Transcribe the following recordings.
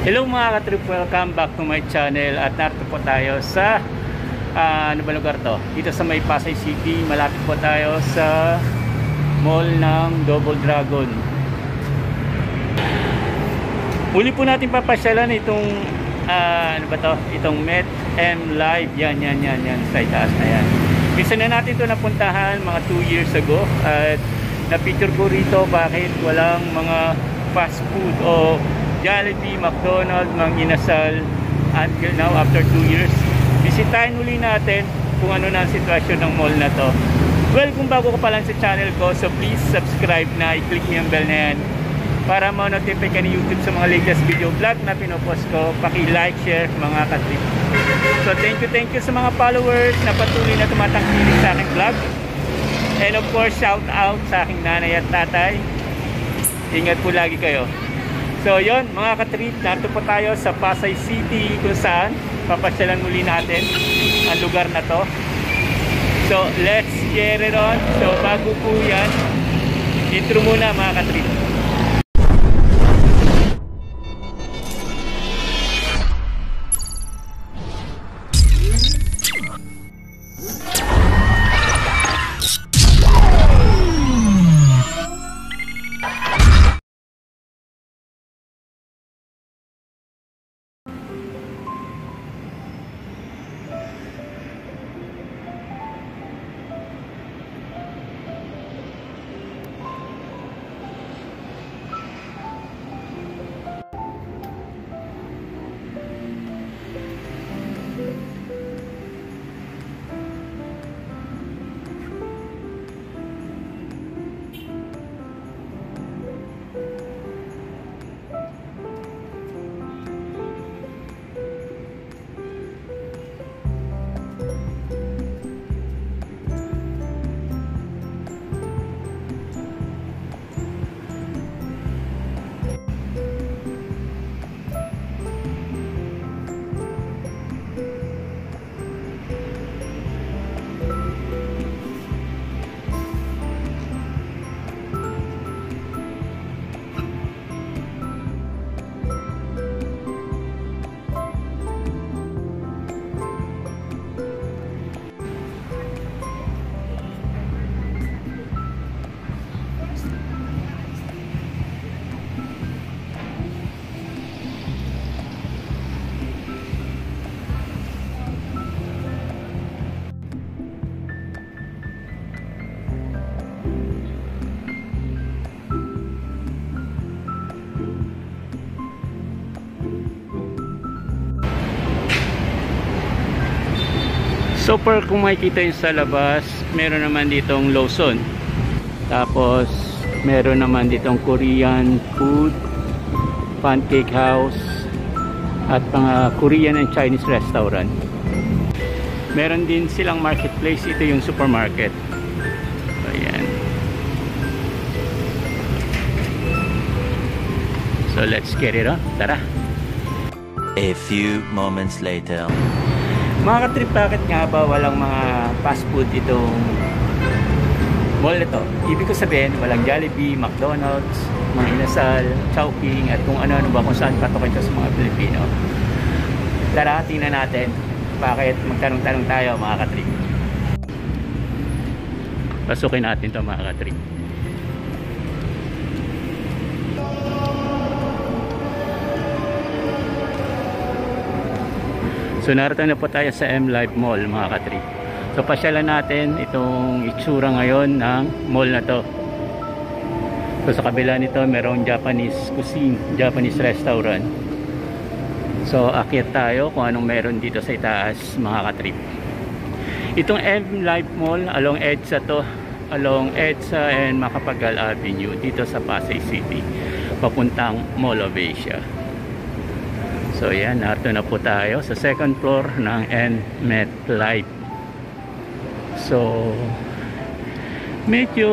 Hello mga katrip, welcome back to my channel. At narito po tayo sa ano ba lugar to? Dito sa may Pasay City. Malapit po tayo sa mall ng Double Dragon. Uli po natin papasyalan itong ano ba to? Itong Met M Live. Yan sa itaas na yan. Isa na natin ito napuntahan mga 2 years ago. At na-picture ko rito bakit walang mga fast food o Jollibee, McDonald's, Mang Inasal until now after 2 years. Bisitahin uli natin kung ano na ang sitwasyon ng mall na to. Well, kung bago ka pa lang sa channel ko, so please subscribe na, i-click niyo yung bell na yan para ma-notify ka ni YouTube sa mga latest video vlog na pinopost ko. Paki-like, share mga katrip. So thank you sa mga followers na patuloy na tumatangkilik sa aking vlog. And of course, shout out sa aking nanay at tatay. Ingat po lagi kayo. So yon mga katrip, narito po tayo sa Pasay City kung saan papasyalan muli natin ang lugar na to. So let's get it on. So bago po yan, intro muna mga katrip. So per kung makikita yung sa labas, meron naman ditong Lawson. Tapos meron naman ditong Korean food, pancake house, at mga Korean and Chinese restaurant. Meron din silang marketplace, ito yung supermarket. So ayan. So let's get it on. Tara. A few moments later. Mga katrip, bakit nga ba walang mga fast food itong mall na to? Ibig ko sabihin, walang Jollibee, McDonald's, Mang Inasal, Chowking, at kung ano-ano ba kung saan patukin ito sa mga Pilipino. Tara, tingnan natin bakit magtanong-tanong tayo mga katrip. Pasukin natin ito mga katrip. So narito na po tayo sa M Live Mall mga katrip. So pasyalan natin itong itsura ngayon ng mall na to. So sa kabila nito merong Japanese cuisine, Japanese restaurant. So akyat tayo kung anong meron dito sa itaas mga katrip. Itong M Live Mall along EDSA to, along EDSA and Macapagal Avenue dito sa Pasay City papuntang Mall of Asia. So yan, narito na po tayo sa second floor ng Met Live. So medyo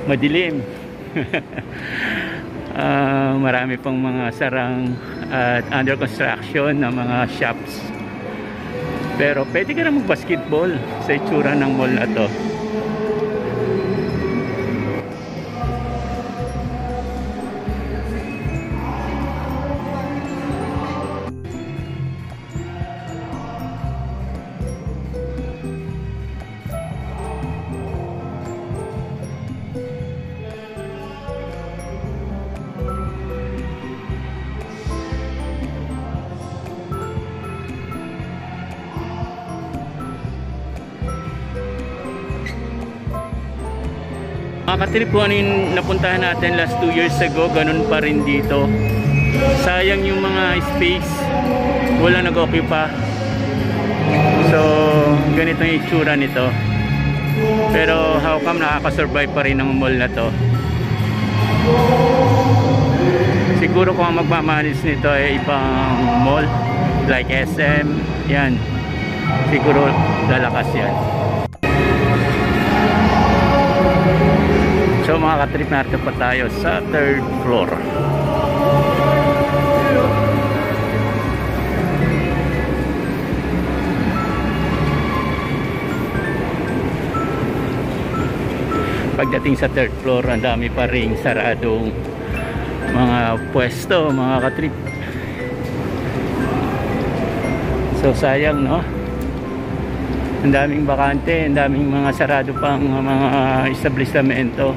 madilim. Marami pang mga sarang at under construction na mga shops. Pero pwede ka na mag-basketball sa itsura ng mall na to. Mga katrip, kung ano yung napuntahan natin last 2 years ago, ganun pa rin dito. Sayang yung mga space, wala nag-occupy. So ganito yung itsura nito. Pero how come nakaka-survive pa rin ang mall na to? Siguro kung ang magmamanis nito ay ibang mall like SM, yan, siguro lalakas yan. So mga katrip, natin pa tayo sa 3rd floor. Pagdating sa 3rd floor, ang dami pa ring saradong mga pwesto, mga katrip. So sayang, no? Ang daming bakante, ang daming mga sarado pang mga establishmento.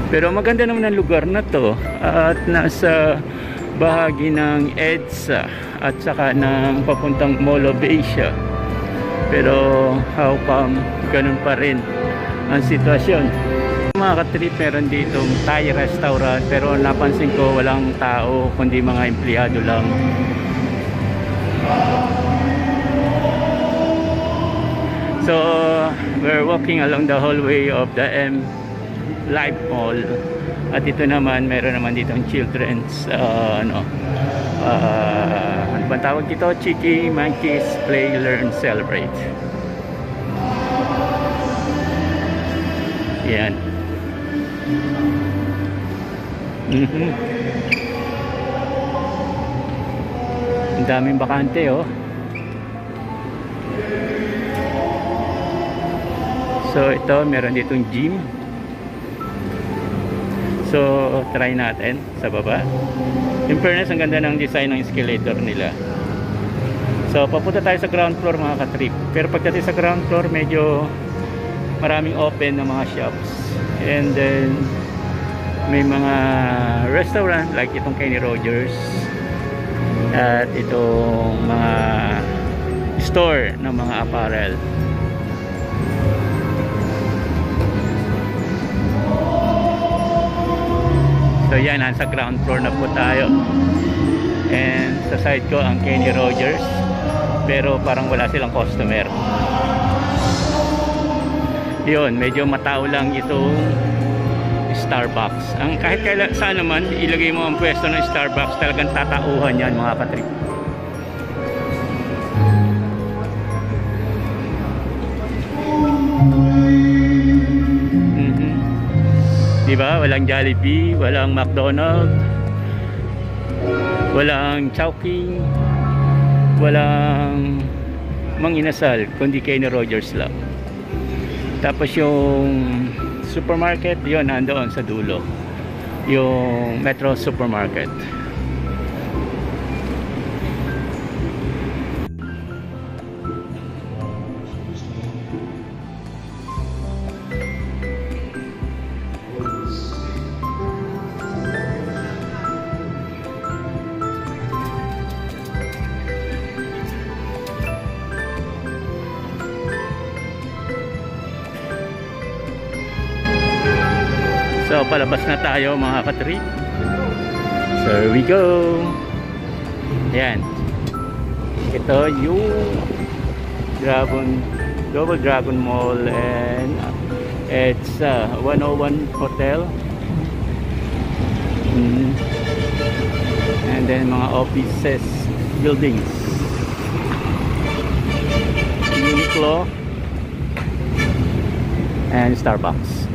Pero maganda naman ang lugar na to, at nasa bahagi ng EDSA at saka ng papuntang Mall of Asia. Pero how come ganun pa rin ang sitwasyon? Mga katrip, meron ditong Thai restaurant, pero napansin ko walang tao kundi mga empleyado lang. So we're walking along the hallway of the M Live Mall, at ito naman meron naman ditong children's ano bang tawag dito? Cheeky Monkeys Play, Learn, Celebrate. Yan. Ang daming bakante, oh. So ito, meron ditong gym. So try natin sa baba. In fairness, ang ganda ng design ng escalator nila. So papunta tayo sa ground floor, mga katrip. Pero pagdating sa ground floor, medyo maraming open na mga shops, and then may mga restaurant like itong Kenny Rogers, at itong mga store ng mga apparel. So yan, nasa ground floor na po tayo, and sa side ko ang Kenny Rogers, pero parang wala silang customer. Yun, medyo matao lang itong Starbucks. Ang kahit saan naman ilagay mo ang pwesto ng Starbucks, talagang tatauhan yan, mga katrip. Diba? Walang Jollibee, walang McDonald's, walang Chowking, walang Mang Inasal, kundi Kenny Rogers lang. Tapos yung supermarket, yun nandoon sa dulo, yung Metro Supermarket. So palabas na tayo, mga katrip. So here we go. Yan. Ito yung Double Dragon Mall, and it's 101 Hotel. And then mga offices, buildings, Uniqlo, and Starbucks.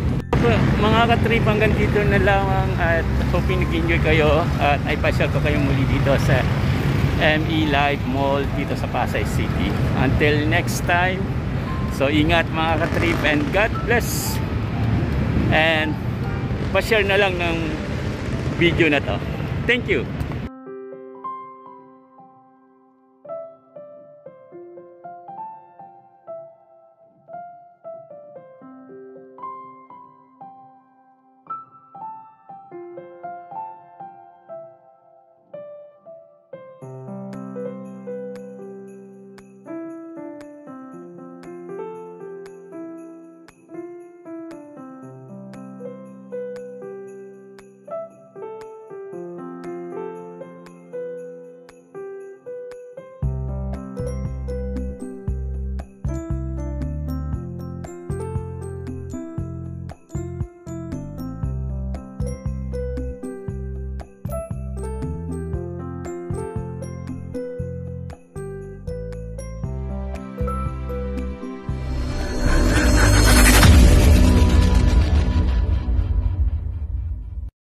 Mga katrip, hanggang dito na lamang, at hoping nag-enjoy kayo at ay pasyal ko kayo muli dito sa ME Live Mall dito sa Pasay City. Until next time, so ingat mga katrip, and God bless, and pa-share na lang ng video na to. Thank you.